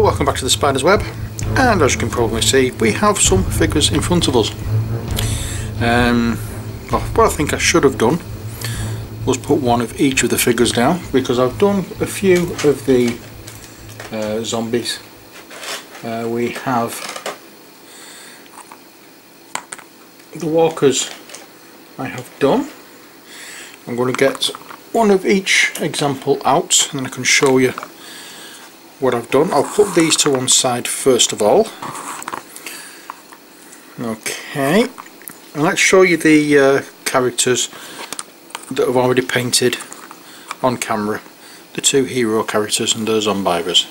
welcome back to the Spider's Web, and as you can probably see we have some figures in front of us. What I think I should have done was put one of each of the figures down, because I've done a few of the zombies. We have the walkers I have done. I'm going to get one of each example out and then I can show you what I've done. I'll put these to one side first of all. Okay, and let's show you the characters that I've already painted on camera. The two hero characters and the Zombivers.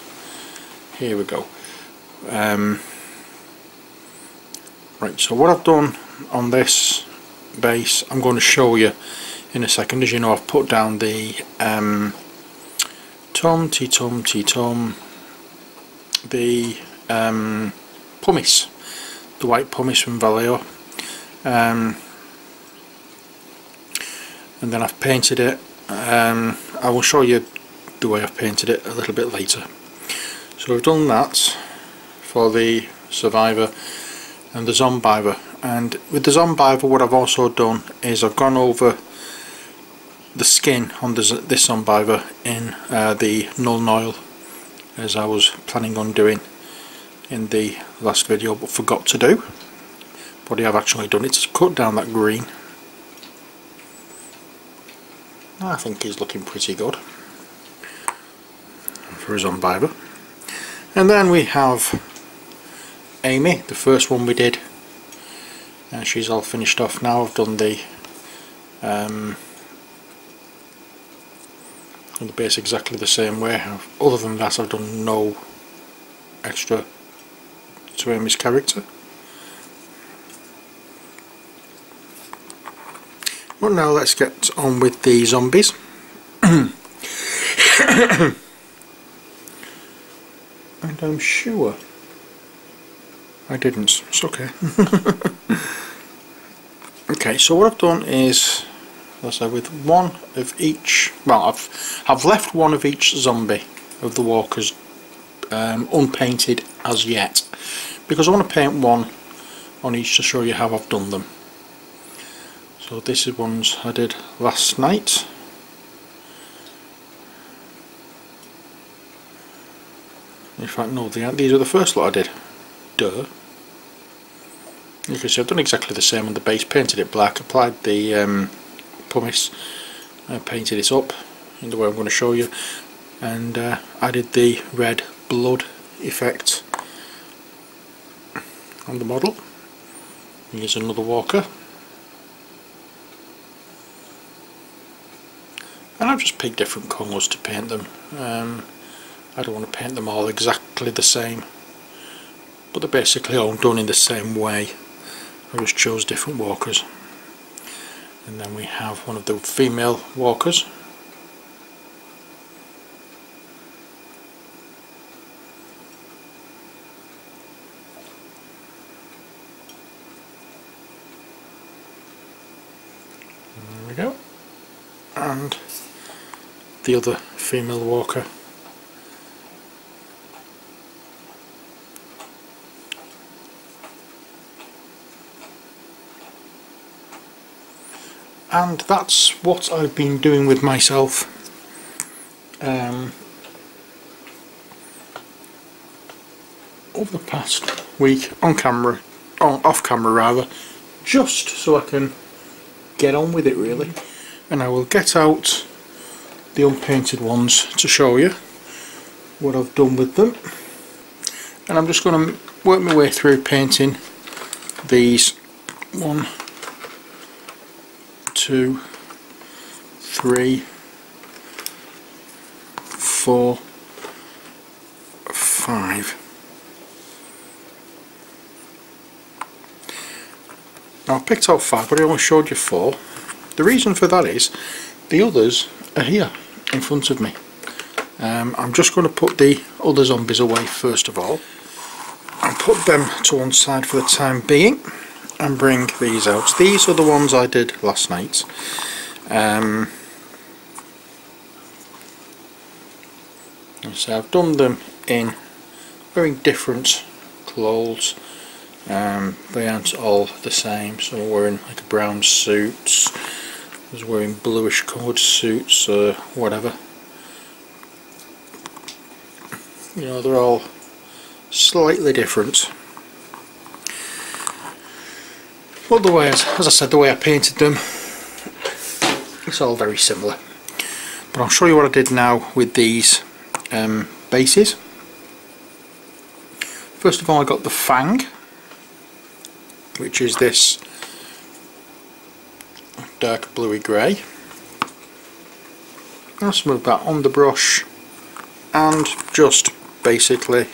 Here we go. Right, so what I've done on this base I'm going to show you in a second. As you know, I've put down the the pumice, the white pumice from Vallejo, and then I've painted it. I will show you the way I've painted it a little bit later. So I've done that for the Survivor and the Zombiver, and with the Zombiver what I've also done is I've gone over the skin on this Zombiver in the Null Oil, as I was planning on doing in the last video but forgot to do. But I have actually done it to cut down that green. I think he's looking pretty good for a Zombiver. And then we have Amy, the first one we did, and she's all finished off now. I've done the base exactly the same way. Other than that, I've done no extra to Amy's character. Well, now let's get on with the zombies. And I'm sure I didn't. It's okay. Okay, so what I've done is, as I said, with one of each. Well, I've left one of each zombie of the walkers unpainted as yet, because I want to paint one on each to show you how I've done them. So this is ones I did last night. In fact, no, these are the first lot I did. Duh. You can see I've done exactly the same on the base. Painted it black, applied the pumice, painted it up in the way I'm going to show you, and added the red blood effect on the model. Here's another walker, and I've just picked different colours to paint them. I don't want to paint them all exactly the same, but they're basically all done in the same way. I just chose different walkers. And then we have one of the female walkers. There we go. And the other female walker. And that's what I've been doing with myself over the past week, on camera, off camera rather, just so I can get on with it really. And I will get out the unpainted ones to show you what I've done with them. And I'm just going to work my way through painting these 1, 2, 3, 4, 5. Now I picked out 5, but I only showed you 4. The reason for that is the others are here in front of me. I'm just going to put the other zombies away first of all and put them to one side for the time being, and bring these out. These are the ones I did last night. So I've done them in wearing different clothes. They aren't all the same. Some are wearing like a brown suit, others wearing bluish coloured suits or whatever. You know, they're all slightly different. But the way, as I said, the way I painted them, it's all very similar. But I'll show you what I did now with these bases. First of all, I got the fang, which is this dark bluey grey. I'll smooth that on the brush and just basically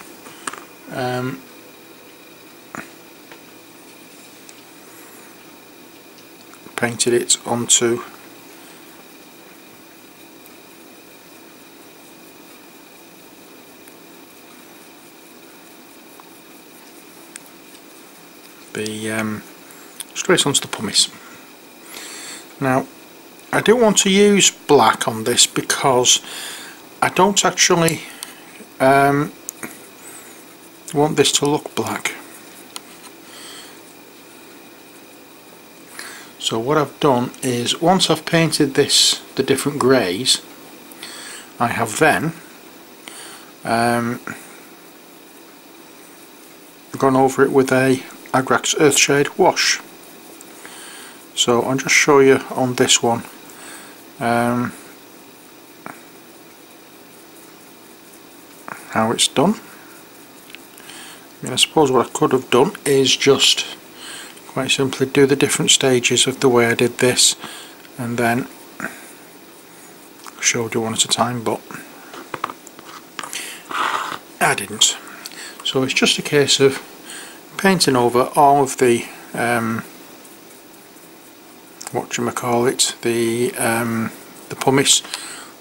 painted it onto the straight onto the pumice. Now I do want to use black on this because I don't actually want this to look black. So what I've done is, once I've painted this, the different greys, I have then gone over it with a Agrax Earthshade wash. So I'll just show you on this one how it's done. I mean, I suppose what I could have done is just quite simply do the different stages of the way I did this and then showed you one at a time, but I didn't. So it's just a case of painting over all of the the pumice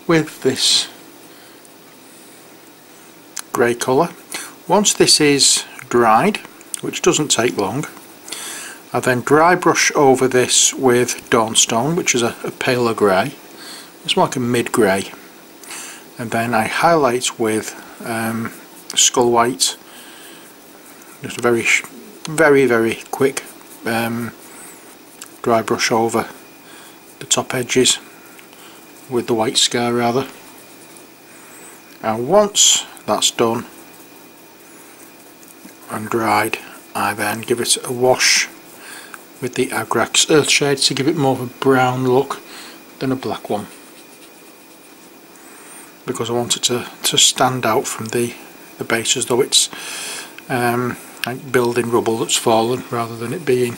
with this grey colour. Once this is dried, which doesn't take long, I then dry brush over this with Dawnstone, which is a paler grey. It's more like a mid grey, and then I highlight with Skull White, just a very quick dry brush over the top edges with the white scar rather. And once that's done and dried, I then give it a wash with the Agrax Earthshade to give it more of a brown look than a black one, because I want it to stand out from the base as though it's like building rubble that's fallen, rather than it being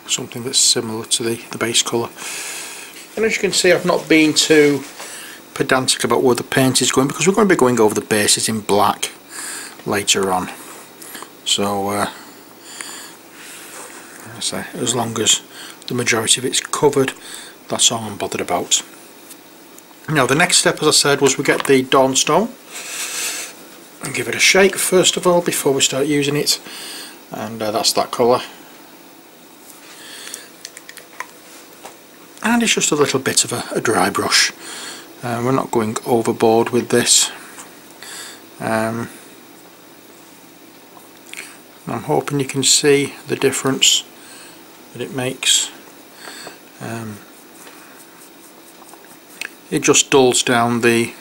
something that's similar to the base colour. And as you can see, I've not been too pedantic about where the paint is going, because we're going to be going over the bases in black later on. So as long as the majority of it's covered, that's all I'm bothered about. Now the next step, as I said, was we get the Dawnstone and give it a shake first of all before we start using it, and that's that colour. And it's just a little bit of a dry brush. We're not going overboard with this. I'm hoping you can see the difference that it makes. It just dulls down the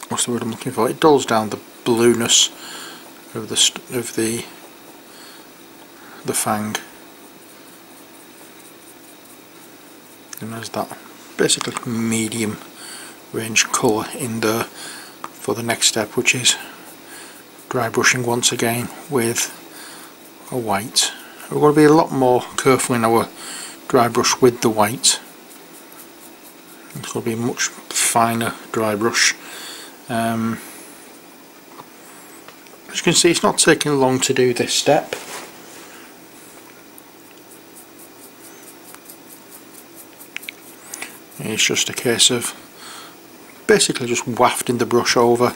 what's the word I'm looking for? It dulls down the blueness of the fang. And there's that basically medium range colour in there for the next step, which is dry brushing once again with a white. We're going to be a lot more careful in our dry brush with the white. It's going to be a much finer dry brush. As you can see, it's not taking long to do this step. It's just a case of basically just wafting the brush over,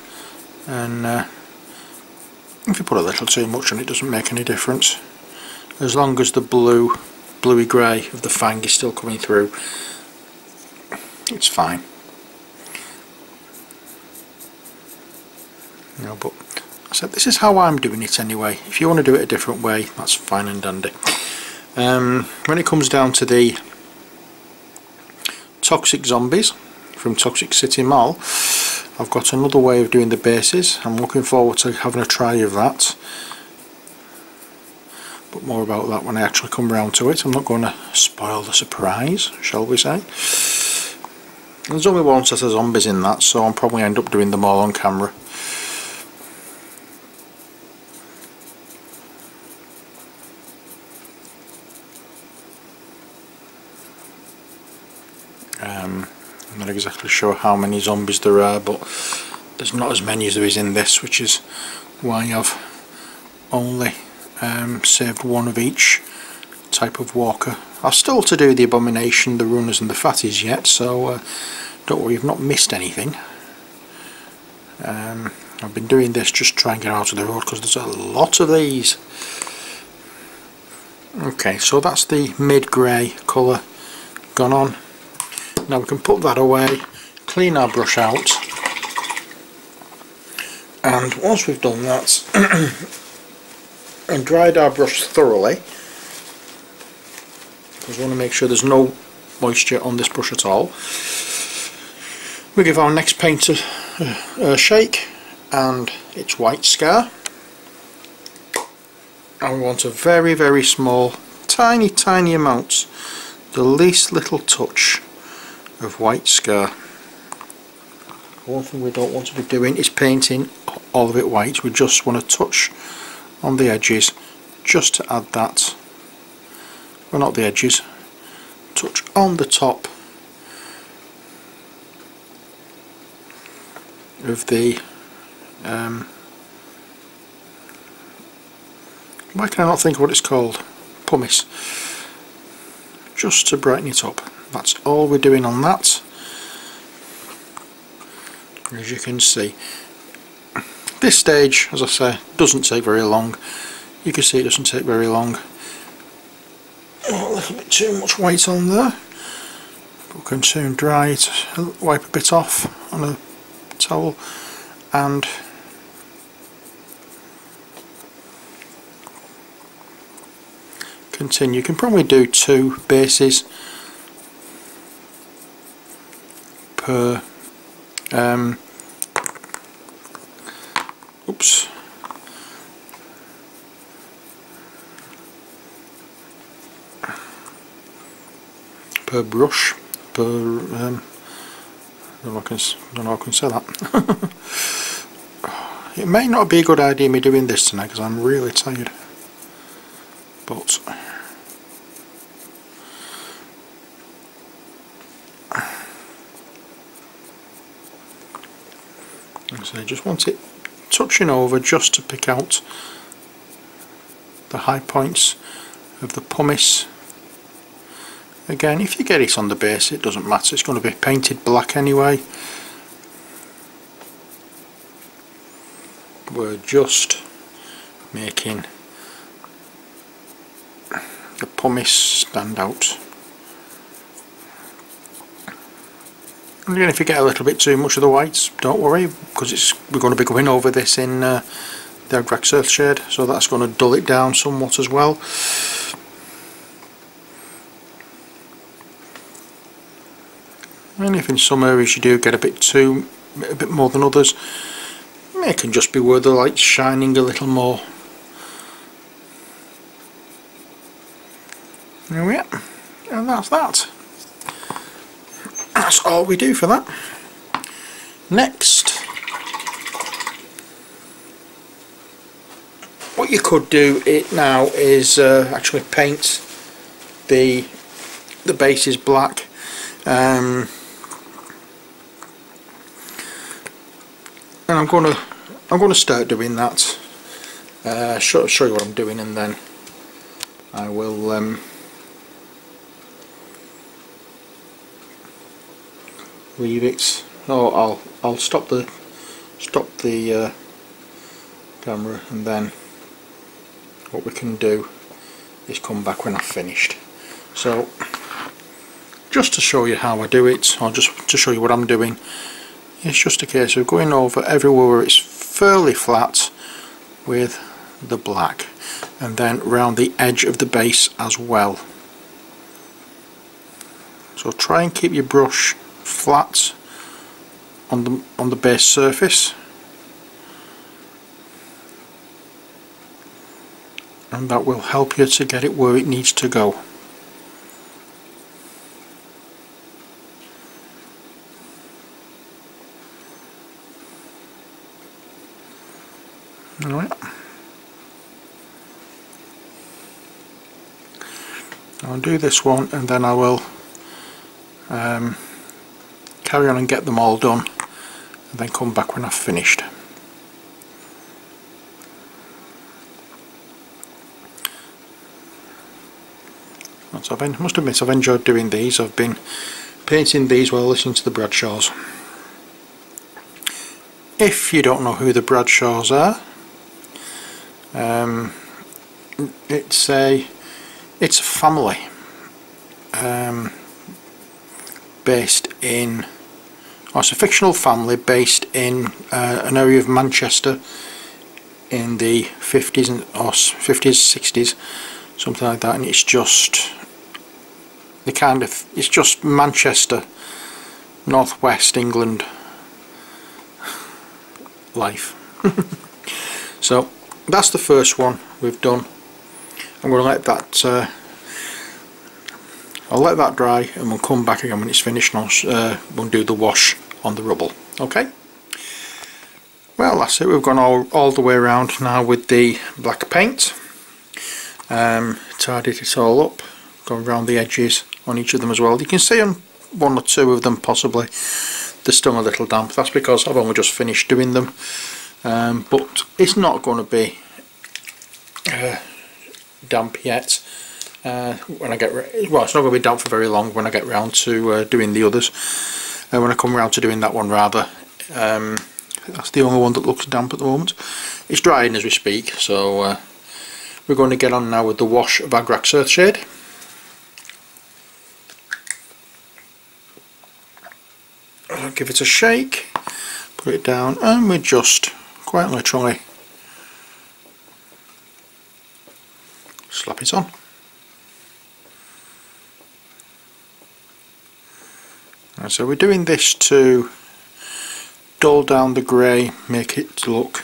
and if you put a little too much on, it doesn't make any difference, as long as the blue bluey grey of the fang is still coming through. It's fine. You know, but I said this is how I'm doing it anyway. If you want to do it a different way, that's fine and dandy. When it comes down to the toxic zombies from Toxic City Mall, I've got another way of doing the bases. I'm looking forward to having a try of that, but more about that when I actually come around to it. I'm not going to spoil the surprise, shall we say. There's only one set of zombies in that, so I'll probably end up doing them all on camera. I'm not exactly sure how many zombies there are, but there's not as many as there is in this, which is why I've only saved one of each type of walker. I've still to do the abomination, the runners and the fatties yet, so don't worry, you've not missed anything. I've been doing this just trying to get out of the road because there's a lot of these. Okay, so that's the mid-grey colour gone on. Now we can put that away, clean our brush out, and once we've done that and dried our brush thoroughly, because we want to make sure there's no moisture on this brush at all, we give our next paint a shake, and it's white scar, and we want a very, very small, tiny amount, the least little touch of white scar. One thing we don't want to be doing is painting all of it white. We just want to touch on the edges just to add that, well, not the edges, touch on the top of the why can I not think of what it's called? Pumice. Just to brighten it up. That's all we're doing on that. As you can see, this stage, as I say, doesn't take very long. You can see it doesn't take very long. Oh, a little bit too much white on there. We can soon dry it, wipe a bit off on a towel, and continue. You can probably do 2 bases per oops, per brush, per I don't know if I can say that. It may not be a good idea me doing this tonight because I'm really tired, but so I just want it touching over just to pick out the high points of the pumice. Again, if you get it on the base, it doesn't matter, it's going to be painted black anyway. We're just making the pumice stand out. And again, if you get a little bit too much of the whites, don't worry, because we're going to be going over this in the Agrax Earth shade, so that's going to dull it down somewhat as well. And if in some areas you do get a bit more than others, it can just be where the light's shining a little more. There we are, and that's that. That's all we do for that. Next, what you could do it now is actually paint the bases black. And I'm going to start doing that. Show you what I'm doing, and then I will leave it. Oh, I'll stop the camera, and then what we can do is come back when I've finished. So just to show you how I do it, or just to show you what I'm doing, it's just a case of going over everywhere where it's fairly flat with the black, and then round the edge of the base as well. So try and keep your brush flat on the base surface, and that will help you to get it where it needs to go. Alright, I'll do this one and then I will carry on and get them all done, and then come back when I've finished. So I must admit I've enjoyed doing these. I've been painting these while listening to the Bradshaws. If you don't know who the Bradshaws are, it's a family based in, or it's a fictional family based in an area of Manchester in the 50s or 50s, 60s, something like that, and it's just it's just Manchester, northwest England life. So that's the first one we've done. I'm going to let that I'll let that dry, and we'll come back again when it's finished, and we'll do the wash on the rubble. Okay, well, that's it. We've gone all the way around now with the black paint. Tidied it all up, gone around the edges on each of them as well. You can see on one or two of them possibly they're still a little damp. That's because I've only just finished doing them, but it's not going to be damp yet. When I get well, it's not going to be damp for very long when I get round to doing the others. When I come round to doing that one, rather, that's the only one that looks damp at the moment. It's drying as we speak, so we're going to get on now with the wash of our Grax Earthshade. I'll give it a shake, put it down, and we just quite literally slap it on. And so we're doing this to dull down the grey, make it look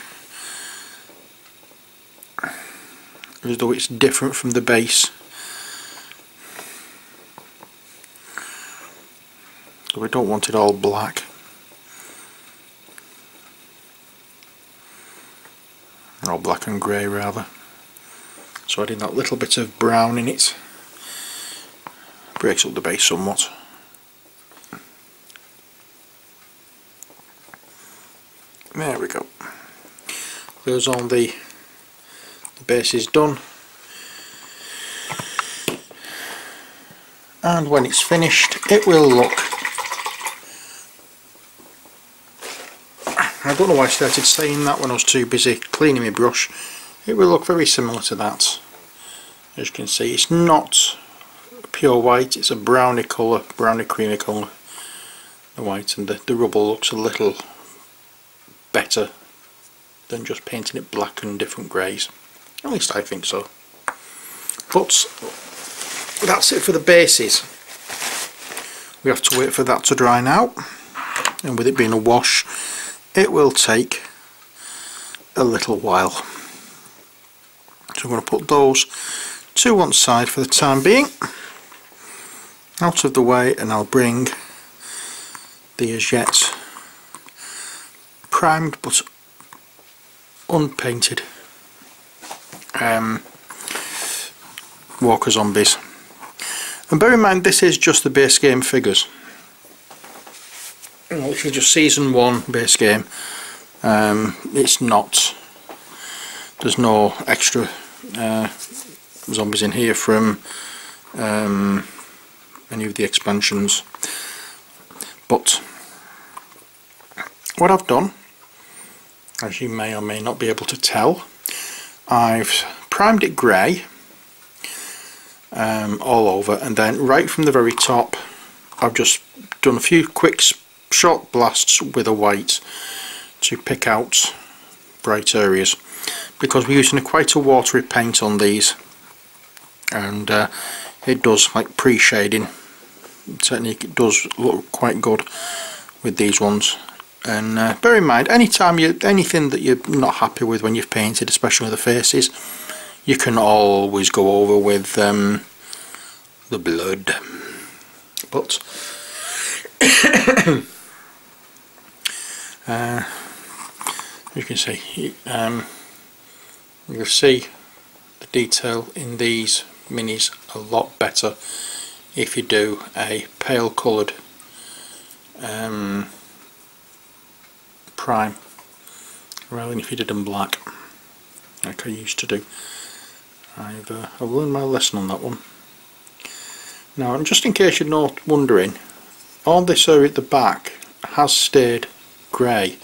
as though it's different from the base. So we don't want it all black. Or black and grey rather. So adding that little bit of brown in it breaks up the base somewhat. There we go. There's all the base is done, and when it's finished it will look, I don't know why I started saying that when I was too busy cleaning my brush. It will look very similar to that. As you can see, it's not pure white, it's a browny colour, browny creamy colour, the white, and the rubble looks a little better than just painting it black and different greys. At least I think so. But that's it for the bases. We have to wait for that to dry now, and with it being a wash it will take a little while. So I'm going to put those to one side for the time being, out of the way, and I'll bring the as yet primed but unpainted Walker Zombies. And bear in mind, this is just the base game figures. Literally just season 1 base game. It's not, there's no extra zombies in here from any of the expansions. But what I've done, as you may or may not be able to tell, I've primed it grey, all over, and then right from the very top I've just done a few quick short blasts with a white to pick out bright areas, because we're using quite a watery paint on these, and it does like pre-shading. Certainly it does look quite good with these ones. And bear in mind, anything that you're not happy with when you've painted, especially the faces, you can always go over with the blood. But you can see, you'll see the detail in these minis a lot better if you do a pale coloured prime rather than if you did them black like I used to do. I've learned my lesson on that one. Now, and just in case you're not wondering, all this area at the back has stayed grey,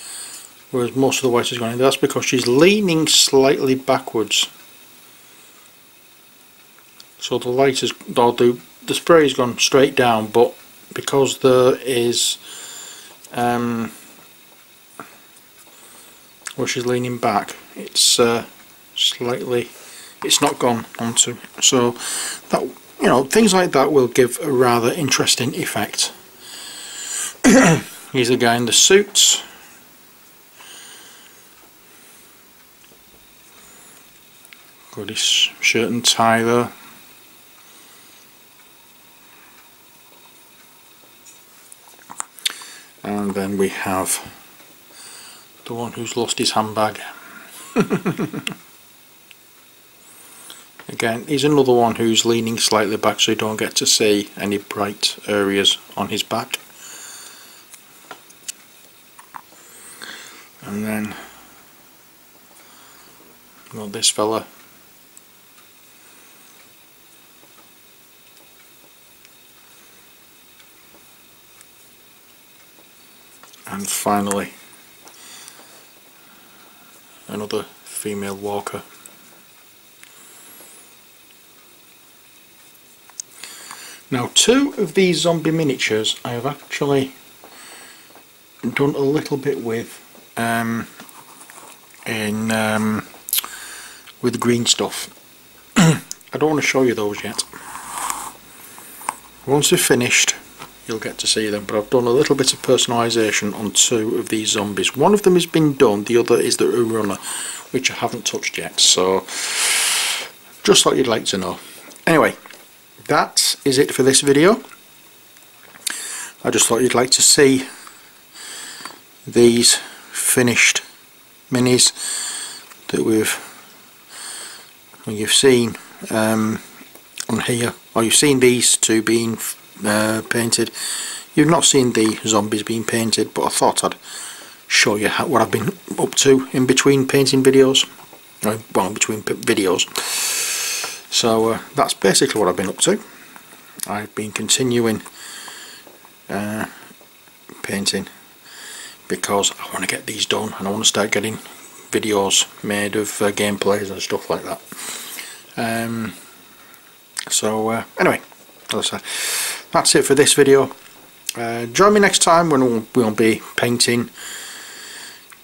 whereas most of the white has gone in. That's because she's leaning slightly backwards, so the light is, or the spray has gone straight down, but because there is where she's leaning back, it's slightly, it's not gone onto, so that, you know, things like that will give a rather interesting effect. Here's the guy in the suits. Got his shirt and tie there. And then we have the one who's lost his handbag. Again, he's another one who's leaning slightly back, so you don't get to see any bright areas on his back. And then got this fella. And finally another female walker. Now, two of these zombie miniatures I have actually done a little bit with with green stuff. I don't want to show you those yet. Once they're finished you'll get to see them, but I've done a little bit of personalisation on two of these zombies. One of them has been done, the other is the runner, which I haven't touched yet, so just thought you'd like to know. Anyway, that is it for this video. I just thought you'd like to see these finished minis that you've seen on here, or you've seen these two being painted. You've not seen the zombies being painted, but I thought I'd show you what I've been up to in between painting videos, well, in between videos. So that's basically what I've been up to. I've been continuing painting because I want to get these done, and I want to start getting videos made of gameplays and stuff like that. Anyway, as I said, that's it for this video. Join me next time when we'll be painting.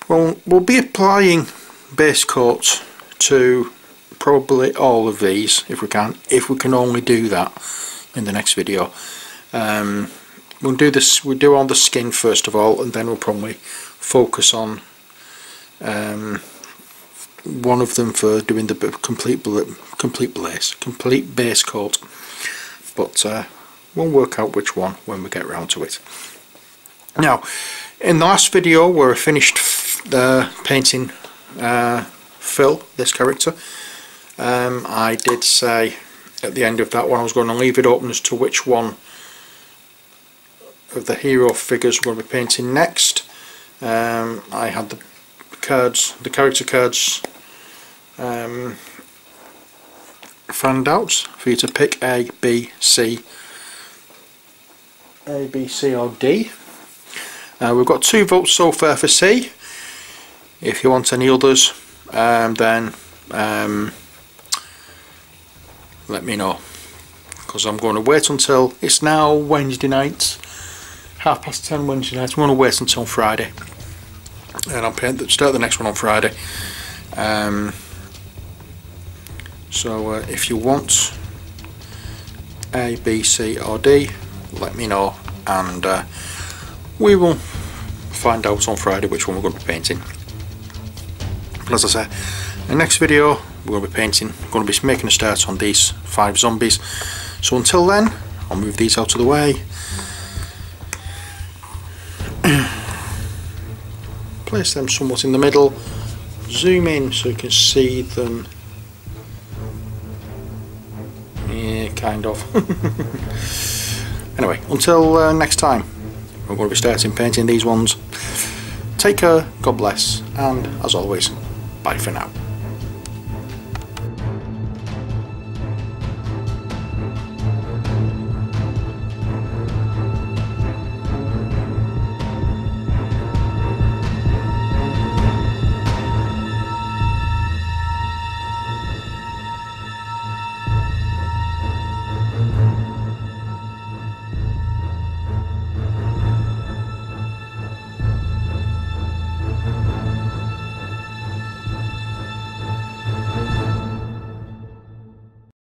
We'll be applying base coats to probably all of these if we can only do that in the next video. We'll do on the skin first of all, and then we'll probably focus on one of them for doing the complete base coat, but we'll work out which one when we get round to it. Now, in the last video where I finished painting Phil, this character, I did say at the end of that one I was going to leave it open as to which one of the hero figures we're going to be painting next. I had the character cards fanned out for you to pick A, B, C or D. We've got 2 votes so far for C. If you want any others, then let me know. because I'm going to wait until, it's now Wednesday night, 10:30 Wednesday night. I'm going to wait until Friday, and I'll start the next one on Friday. So if you want A, B, C or D, let me know, and we will find out on Friday which one we're going to be painting. But as I say, in the next video we're going to be painting, we're going to be making a start on these 5 zombies. So until then, I'll move these out of the way, place them somewhat in the middle, zoom in so you can see them. Yeah, kind of. Anyway, until next time, we're going to be starting painting these ones. Take care, God bless, and as always, bye for now.